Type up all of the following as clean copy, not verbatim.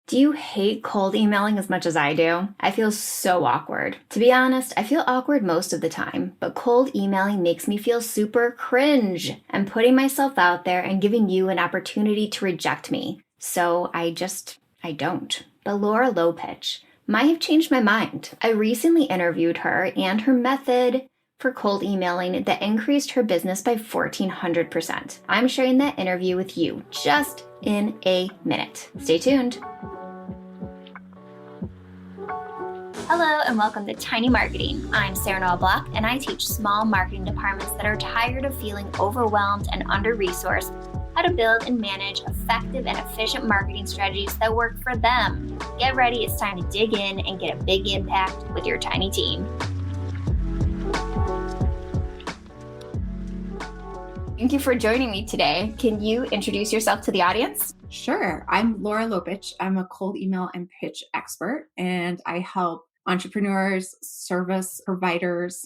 Do you hate cold emailing as much as I do? I feel so awkward. To be honest, I feel awkward most of the time, but cold emailing makes me feel super cringe. I'm putting myself out there and giving you an opportunity to reject me. So I don't. But Laura Lopuch might have changed my mind. I recently interviewed her and her method for cold emailing that increased her business by 1,400%. I'm sharing that interview with you just in a minute. Stay tuned. Hello and welcome to Tiny Marketing. I'm Sarah Noah Block and I teach small marketing departments that are tired of feeling overwhelmed and under-resourced how to build and manage effective and efficient marketing strategies that work for them. Get ready, it's time to dig in and get a big impact with your tiny team. Thank you for joining me today. Can you introduce yourself to the audience? Sure. I'm Laura Lopuch. I'm a cold email and pitch expert, and I help entrepreneurs, service providers,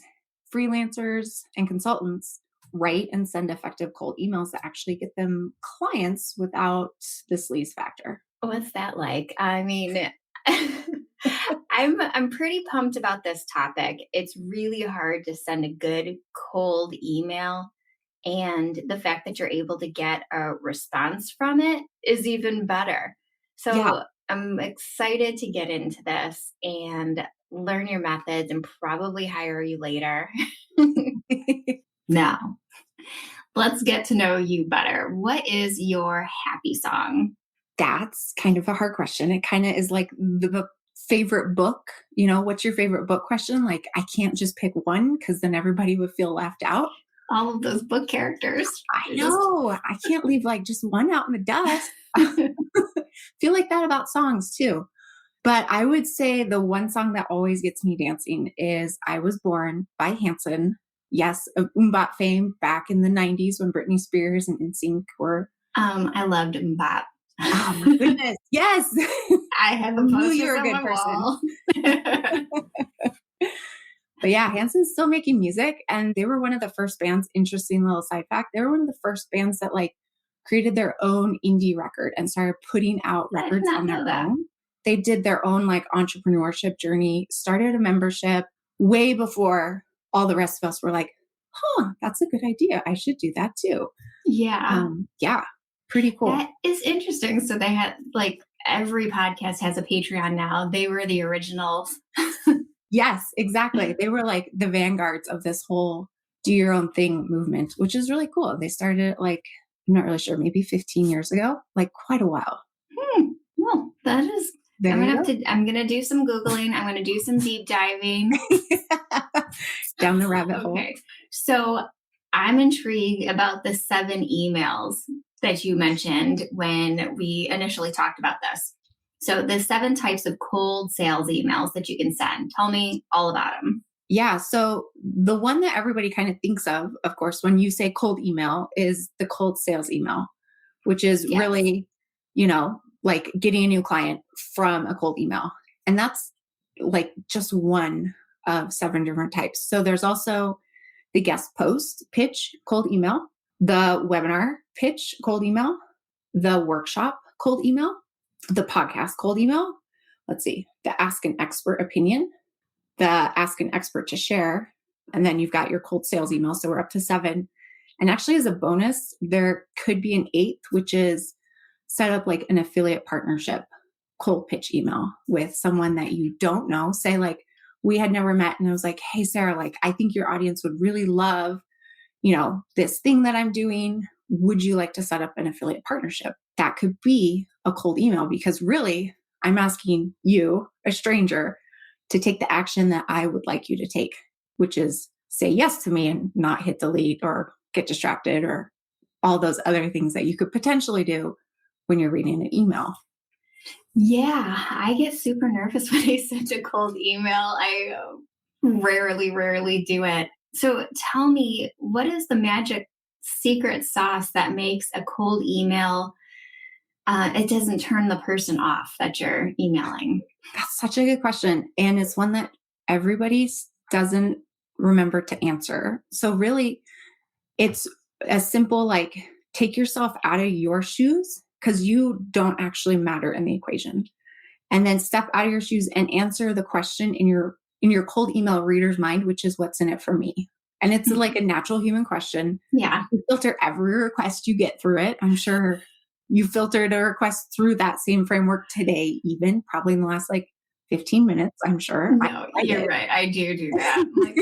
freelancers, and consultants write and send effective cold emails that actually get them clients without the sleaze factor. What's that like? I mean, I'm pretty pumped about this topic. It's really hard to send a good cold email, and the fact that you're able to get a response from it is even better. So Yeah. I'm excited to get into this and learn your methods and probably hire you later. Now, let's get to know you better. What is your happy song? That's kind of a hard question. It kind of is like the favorite book. What's your favorite book question? Like, I can't just pick one because then everybody would feel left out. All of those book characters. I know. I can't leave like just one out in the dust. Feel like that about songs too. But I would say the one song that always gets me dancing is I Was Born by Hanson. Yes, of MMMBop fame back in the 90s when Britney Spears and NSYNC were. I loved MMMBop. Oh my goodness. Yes. I have a knew poster you were a on good my person. But yeah, Hanson's still making music, and they were one of the first bands, interesting little side fact, they were one of the first bands that like created their own indie record and started putting out records on their own. They did their own like entrepreneurship journey, started a membership way before all the rest of us were like, that's a good idea. I should do that too. Yeah. Yeah. Pretty cool. That is interesting. So they had like every podcast has a Patreon now. They were the originals. Yes, exactly. They were like the vanguards of this whole do your own thing movement, which is really cool. They started like, I'm not really sure, maybe 15 years ago, like quite a while. Well, that is, I'm going to do some Googling. I'm going to do some deep diving. Down the rabbit hole. Okay. So I'm intrigued about the 7 emails that you mentioned when we initially talked about this. So the 7 types of cold sales emails that you can send. Tell me all about them. Yeah. So the one that everybody kind of thinks of course, when you say cold email is the cold sales email, which is really, like getting a new client from a cold email. And that's like just one of 7 different types. So there's also the guest post pitch cold email, the webinar pitch cold email, the workshop cold email, the podcast cold email. Let's see, the ask an expert opinion, the ask an expert to share. And then you've got your cold sales email. So we're up to 7. And actually as a bonus, there could be an 8th, which is set up like an affiliate partnership cold pitch email with someone that you don't know. Say like, we had never met and I was like, hey, Sarah, like, I think your audience would really love, this thing that I'm doing. Would you like to set up an affiliate partnership? That could be a cold email because really I'm asking you, a stranger, to take the action that I would like you to take, which is say yes to me and not hit delete or get distracted or all those other things that you could potentially do when you're reading an email. Yeah, I get super nervous when I send a cold email. I rarely do it. So tell me, what is the magic secret sauce that makes a cold email, it doesn't turn the person off that you're emailing? That's such a good question. And it's one that everybody doesn't remember to answer. So really, it's as simple like take yourself out of your shoes because you don't actually matter in the equation. and then step out of your shoes and answer the question in your cold email reader's mind, which is what's in it for me. And it's like a natural human question. Yeah. You filter every request you get through it. I'm sure you filtered a request through that same framework today, even probably in the last like 15 minutes, I'm sure. No, you're right. I do that. Like,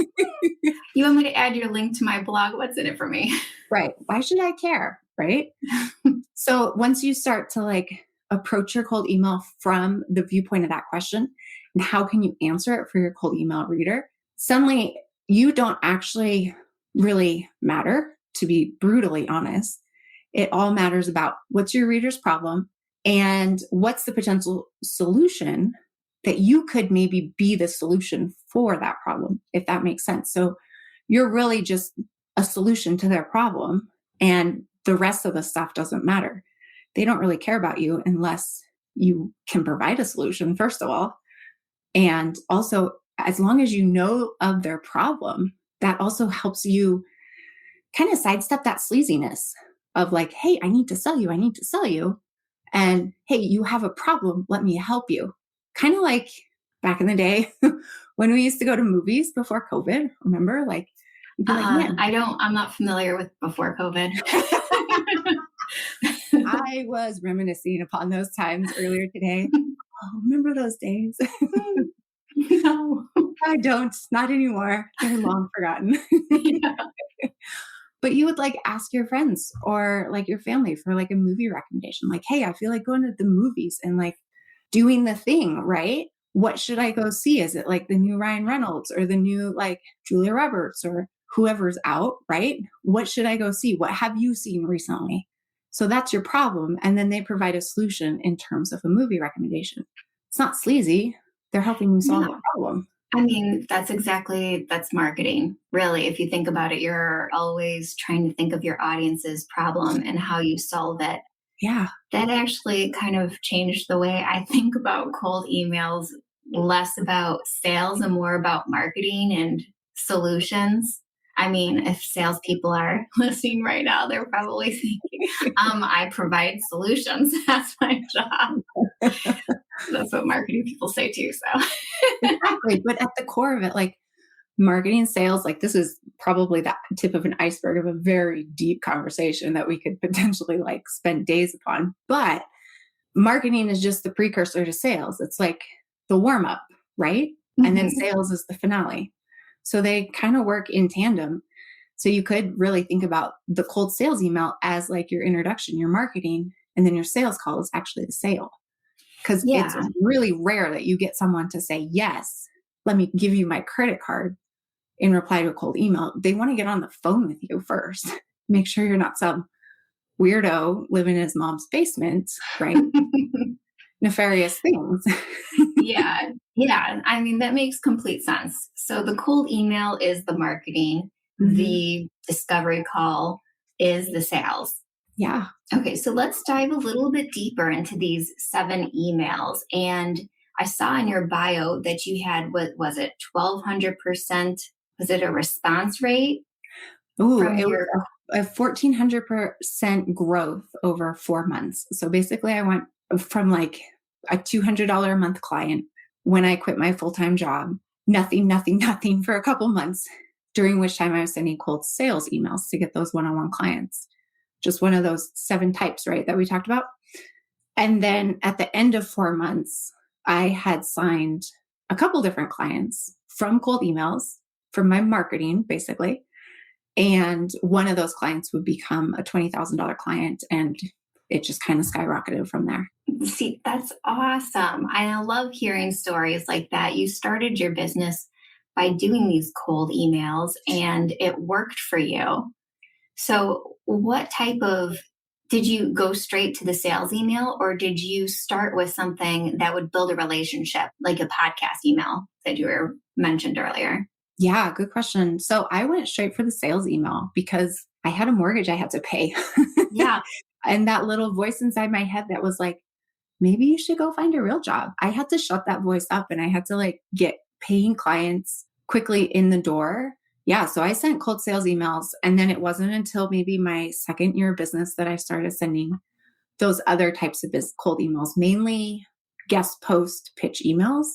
you want me to add your link to my blog? What's in it for me? Right. Why should I care? Right. So once you start to like approach your cold email from the viewpoint of that question and how can you answer it for your cold email reader, suddenly you don't actually really matter, to be brutally honest. It all matters about what's your reader's problem and what's the potential solution that you could maybe be the solution for that problem, if that makes sense. So you're really just a solution to their problem, and the rest of the stuff doesn't matter. They don't really care about you unless you can provide a solution, first of all. And also, as long as you know of their problem, that also helps you kind of sidestep that sleaziness of like, hey, I need to sell you. I need to sell you. And hey, you have a problem. Let me help you. Kind of like back in the day when we used to go to movies before COVID. Remember? Like, you'd be like, man. I'm not familiar with before COVID. I was reminiscing upon those times earlier today. Oh, remember those days? No. I don't. Not anymore. They're long forgotten. Yeah. But you would like ask your friends or like your family for like a movie recommendation. Like, hey, I feel like going to the movies and like doing the thing, right? What should I go see? Is it like the new Ryan Reynolds or the new like Julia Roberts or whoever's out, right? What should I go see? What have you seen recently? So that's your problem. And then they provide a solution in terms of a movie recommendation. It's not sleazy. They're helping you solve a problem. I mean, that's marketing. Really, if you think about it, you're always trying to think of your audience's problem and how you solve it. Yeah. That actually kind of changed the way I think about cold emails, less about sales and more about marketing and solutions. I mean, if salespeople are listening right now, they're probably thinking, I provide solutions. That's my job. That's what marketing people say too. So Exactly. But at the core of it, like marketing sales, like this is probably the tip of an iceberg of a very deep conversation that we could potentially like spend days upon. But marketing is just the precursor to sales. It's like the warm up, right? Mm-hmm. And then sales is the finale. So they kind of work in tandem. So you could really think about the cold sales email as like your introduction, your marketing, and then your sales call is actually the sale. Because it's really rare that you get someone to say, yes, let me give you my credit card in reply to a cold email. They want to get on the phone with you first. Make sure you're not some weirdo living in his mom's basement, right? Nefarious things. Yeah. I mean, that makes complete sense. So the cold email is the marketing. Mm-hmm. The discovery call is the sales. Yeah. Okay, so let's dive a little bit deeper into these 7 emails. And I saw in your bio that you had, what was it, 1,200%? Was it a response rate? Oh, it was a 1,400% growth over 4 months. So basically I went from like a $200 a month client when I quit my full-time job, nothing for a couple months, during which time I was sending cold sales emails to get those one-on-one clients. Just one of those 7 types, right, that we talked about. And then at the end of 4 months, I had signed a couple different clients from cold emails, from my marketing, basically. And one of those clients would become a $20,000 client. And it just kind of skyrocketed from there. See, that's awesome. I love hearing stories like that. You started your business by doing these cold emails and it worked for you. So what type of, did you go straight to the sales email or did you start with something that would build a relationship, like a podcast email that you were mentioned earlier? Yeah, good question. So I went straight for the sales email because I had a mortgage I had to pay. Yeah. And that little voice inside my head that was like, maybe you should go find a real job. I had to shut that voice up and I had to like get paying clients quickly in the door. Yeah. So I sent cold sales emails. And then it wasn't until maybe my second year of business that I started sending those other types of cold emails, mainly guest post pitch emails.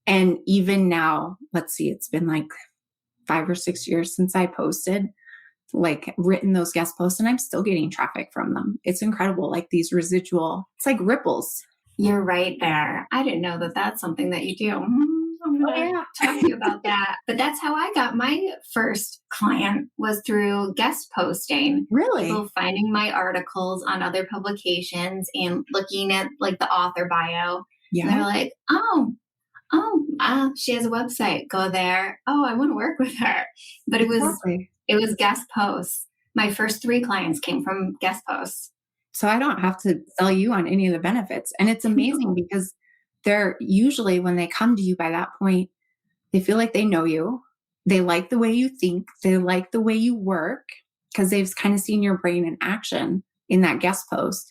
And even now, let's see, it's been like 5 or 6 years since I posted, like written those guest posts, and I'm still getting traffic from them. It's incredible. Like these residual, it's like ripples. You're right there. I didn't know that that's something that you do. I'm going to talk to you about that. But that's how I got my first client, was through guest posting. Really? People finding my articles on other publications and looking at like the author bio. Yeah. And they're like, she has a website. Go there. Oh, I want to work with her. But it was guest posts. My first 3 clients came from guest posts. So I don't have to sell you on any of the benefits. And it's amazing because they're usually, when they come to you by that point, they feel like they know you. They like the way you think. They like the way you work because they've kind of seen your brain in action in that guest post.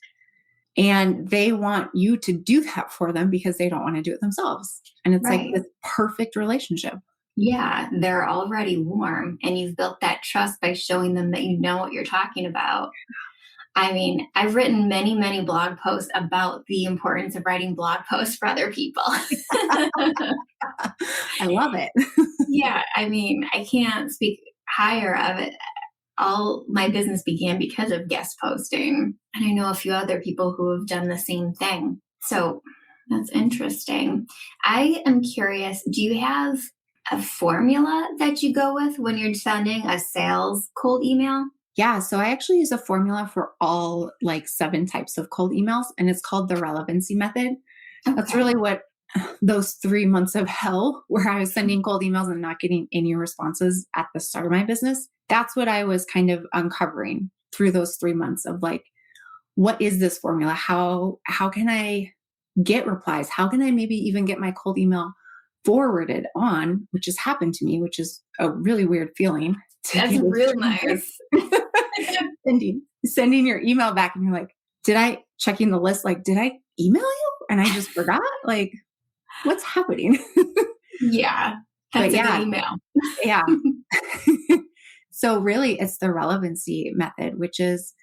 And they want you to do that for them because they don't want to do it themselves. And it's like this perfect relationship. Yeah, they're already warm, and you've built that trust by showing them that you know what you're talking about. I mean, I've written many, many blog posts about the importance of writing blog posts for other people. I love it. Yeah, I mean, I can't speak higher of it. All my business began because of guest posting. And I know a few other people who have done the same thing. So that's interesting. I am curious, do you have a formula that you go with when you're sending a sales cold email? Yeah. So I actually use a formula for all like 7 types of cold emails, and it's called the relevancy method. Okay. That's really what those 3 months of hell where I was sending cold emails and not getting any responses at the start of my business. That's what I was kind of uncovering through those 3 months of like, what is this formula? How can I get replies? How can I maybe even get my cold email forwarded on, which has happened to me, which is a really weird feeling. That's real nice. Sending your email back and you're like, checking the list, like, did I email you? And I just forgot? Like, what's happening? Yeah. That's a good email. Yeah. So really it's the relevancy method, which is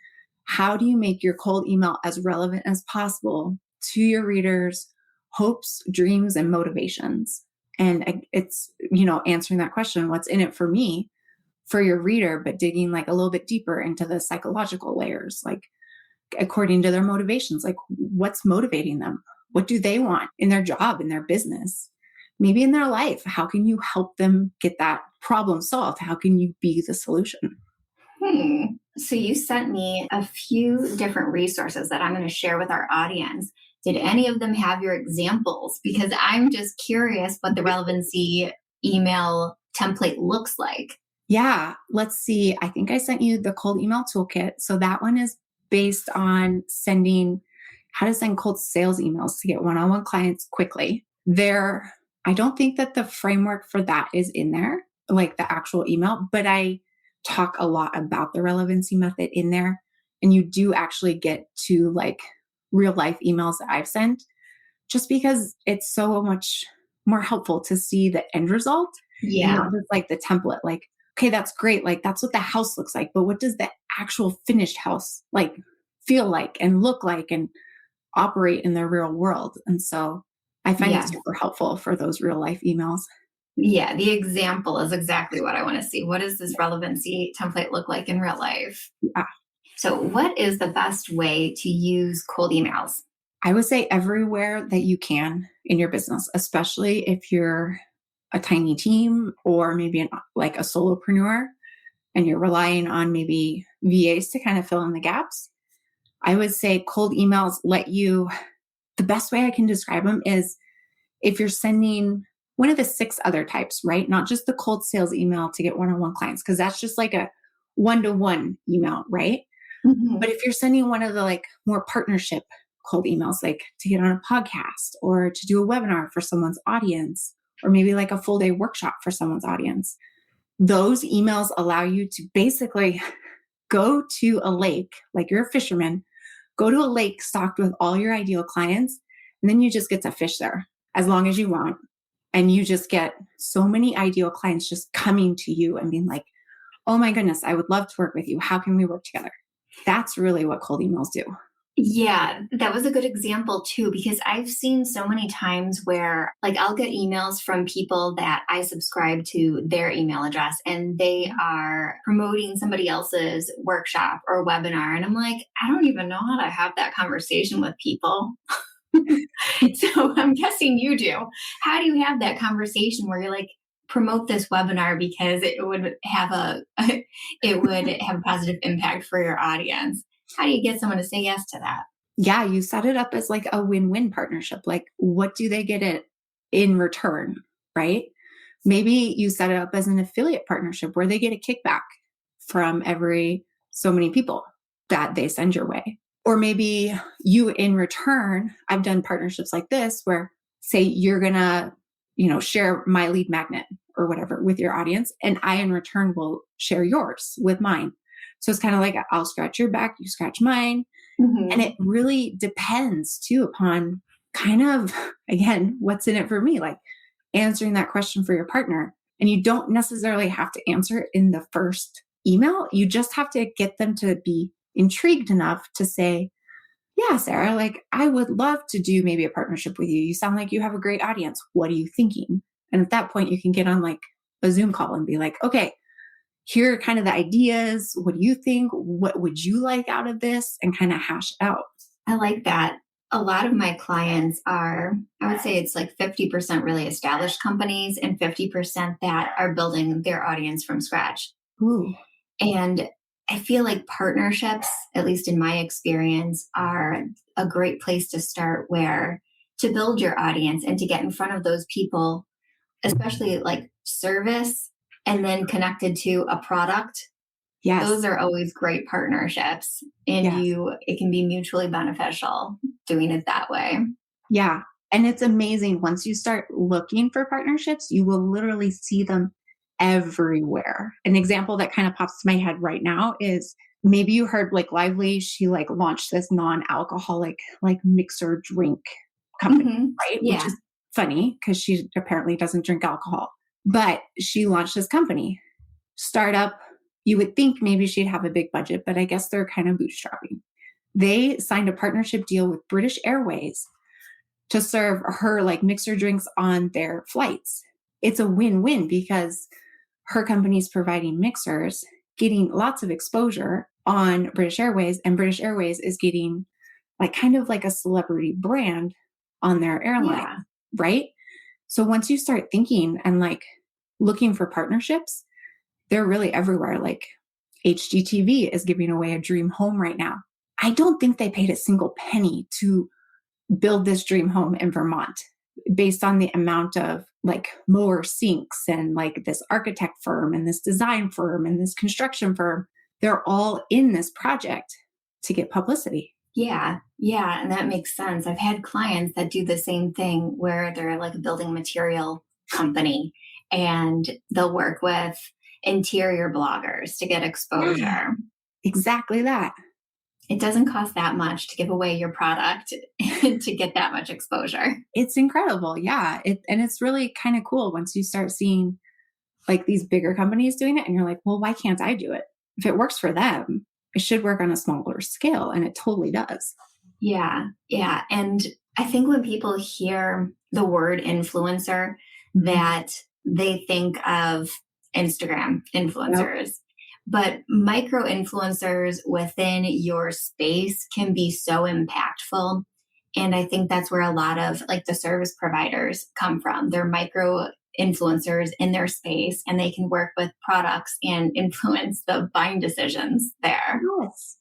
how do you make your cold email as relevant as possible to your readers' hopes, dreams, and motivations? And it's, answering that question, what's in it for me, for your reader, but digging like a little bit deeper into the psychological layers, like according to their motivations, like what's motivating them? What do they want in their job, in their business, maybe in their life? How can you help them get that problem solved? How can you be the solution? So you sent me a few different resources that I'm going to share with our audience. Did any of them have your examples? Because I'm just curious what the relevancy email template looks like. Yeah, let's see. I think I sent you the cold email toolkit. So that one is based on how to send cold sales emails to get one-on-one clients quickly. I don't think that the framework for that is in there, like the actual email, but I talk a lot about the relevancy method in there. And you do actually get to like real life emails that I've sent, just because it's so much more helpful to see the end result. Yeah. And not just like the template, like, okay, that's great. Like that's what the house looks like, but what does the actual finished house like feel like and look like and operate in the real world? And so I find it super helpful for those real life emails. Yeah, the example is exactly what I want to see. What does this relevancy template look like in real life? Yeah. So what is the best way to use cold emails? I would say everywhere that you can in your business, especially if you're a tiny team or maybe like a solopreneur and you're relying on maybe VAs to kind of fill in the gaps. I would say cold emails the best way I can describe them is if you're sending one of the 6 other types, right? Not just the cold sales email to get one-on-one clients, because that's just like a one-to-one email, right? Mm-hmm. But if you're sending one of the like more partnership cold emails, like to get on a podcast or to do a webinar for someone's audience, or maybe like a full day workshop for someone's audience, those emails allow you to basically go to a lake, like you're a fisherman, go to a lake stocked with all your ideal clients, and then you just get to fish there as long as you want. And you just get so many ideal clients just coming to you and being like, oh my goodness, I would love to work with you. How can we work together? That's really what cold emails do. Yeah, that was a good example too, because I've seen so many times where like I'll get emails from people that I subscribe to their email address and they are promoting somebody else's workshop or webinar. And I'm like, I don't even know how to have that conversation with people. So I'm guessing you do. How do you have that conversation where you're like, promote this webinar because it would have a it would have a positive impact for your audience? How do you get someone to say yes to that? Yeah, you set it up as like a win-win partnership. Like, what do they get it in return, right? Maybe you set it up as an affiliate partnership where they get a kickback from every so many people that they send your way. Or maybe you in return, I've done partnerships like this where say you're going to, share my lead magnet or whatever with your audience and I in return will share yours with mine. So it's kind of like I'll scratch your back, you scratch mine. And it Mm-hmm. really depends too upon kind of, again, what's in it for me, like answering that question for your partner. And you don't necessarily have to answer it in the first email. You just have to get them to be intrigued enough to say, yeah, Sarah, like I would love to do maybe a partnership with you. You sound like you have a great audience. What are you thinking? And at that point, you can get on like a Zoom call and be like, okay, here are kind of the ideas. What do you think? What would you like out of this? And kind of hash it out. I like that. A lot of my clients are, I would say it's like 50% really established companies and 50% that are building their audience from scratch. Ooh, And I feel like partnerships, at least in my experience, are a great place to start where to build your audience and to get in front of those people, especially like service and then connected to a product. yes. Those are always great partnerships and Yes. it can be mutually beneficial doing it that way. Yeah. And it's amazing. Once you start looking for partnerships, you will literally see them everywhere. An example that kind of pops to my head right now is maybe you heard like Lively, she like launched this non-alcoholic like mixer drink company, Hmm. right? Which Yeah. is funny because she apparently doesn't drink alcohol. But she launched this company, startup. You would think maybe she'd have a big budget, but I guess they're kind of bootstrapping. They signed a partnership deal with British Airways to serve her like mixer drinks on their flights. It's a win-win because her company's providing mixers, getting lots of exposure on British Airways, and British Airways is getting like kind of like a celebrity brand on their airline, Yeah. right? So once you start thinking and like looking for partnerships, they're really everywhere. Like HGTV is giving away a dream home right now. I don't think they paid a single penny to build this dream home in Vermont based on the amount of like mower sinks and like this architect firm and this design firm and this construction firm. They're all in this project to get publicity. Yeah. Yeah. And that makes sense. I've had clients that do the same thing where they're like a building material company and they'll work with interior bloggers to get exposure. Exactly that. It doesn't cost that much to give away your product to get that much exposure. It's incredible. Yeah. And it's really kind of cool once you start seeing like these bigger companies doing it and you're like, well, why can't I do it? If it works for them, it should work on a smaller scale. And it totally does. Yeah. Yeah. And I think when people hear the word influencer, that they think of Instagram Yep. influencers. But micro influencers within your space can be so impactful. And I think that's where a lot of like the service providers come from. They're micro influencers in their space and they can work with products and influence the buying decisions there. Yes.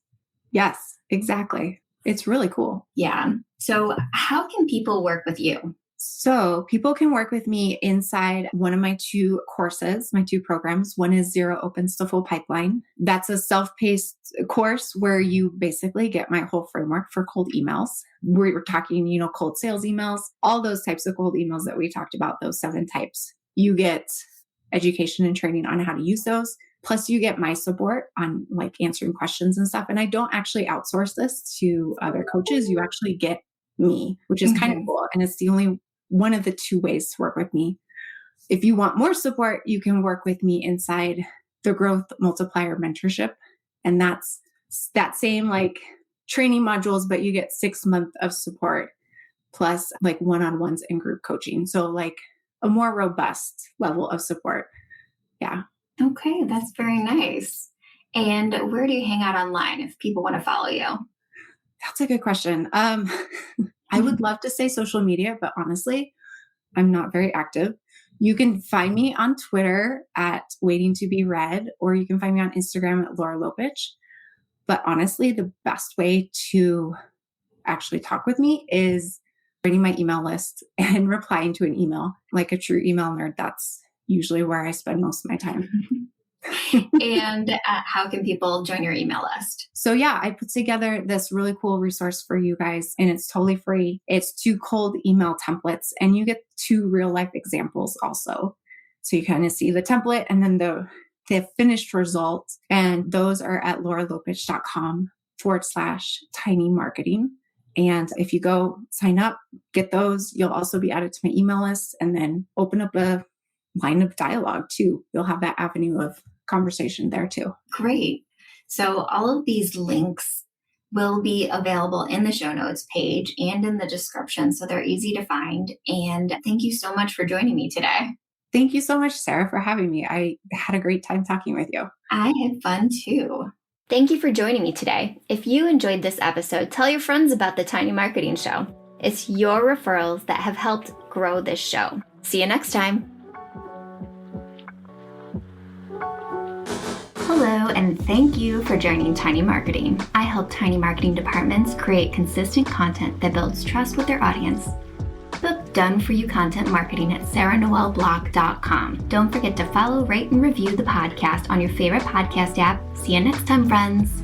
Yes, exactly. It's really cool. Yeah. So, how can people work with you? So people can work with me inside one of my two courses, my two programs. One is Zero Opens to Full Pipeline. That's a self-paced course where you basically get my whole framework for cold emails. We're talking, cold sales emails, all those types of cold emails that we talked about, those 7 types. You get education and training on how to use those. Plus you get my support on like answering questions and stuff. And I don't actually outsource this to other coaches. You actually get me, which is kind of Mhm. cool. And it's the only one of the 2 ways to work with me. If you want more support, you can work with me inside the Growth Multiplier Mentorship. And that's that same like training modules, but you get 6 months of support plus like one-on-ones and group coaching. So like a more robust level of support. Yeah. Okay, that's very nice. And where do you hang out online if people want to follow you? That's a good question. I would love to say social media, but honestly, I'm not very active. You can find me on Twitter at Waiting to Be Read, or you can find me on Instagram at Laura Lopuch. But honestly, the best way to actually talk with me is reading my email list and replying to an email. Like a true email nerd, that's usually where I spend most of my time. And how can people join your email list? So yeah, I put together this really cool resource for you guys, and it's totally free. It's 2 cold email templates, and you get 2 real life examples also. So you kind of see the template and then the finished result. And those are at lauralopuch.com/tiny marketing. And if you go sign up, get those, you'll also be added to my email list, and then open up a line of dialogue too. You'll have that avenue of conversation there too. Great. So all of these links will be available in the show notes page and in the description, so they're easy to find. And thank you so much for joining me today. Thank you so much, Sarah, for having me. I had a great time talking with you. I had fun too. Thank you for joining me today. If you enjoyed this episode, tell your friends about the Tiny Marketing Show. It's your referrals that have helped grow this show. See you next time. Hello, and thank you for joining Tiny Marketing. I help tiny marketing departments create consistent content that builds trust with their audience. Book done-for-you content marketing at sarahnoelblock.com. Don't forget to follow, rate, and review the podcast on your favorite podcast app. See you next time, friends.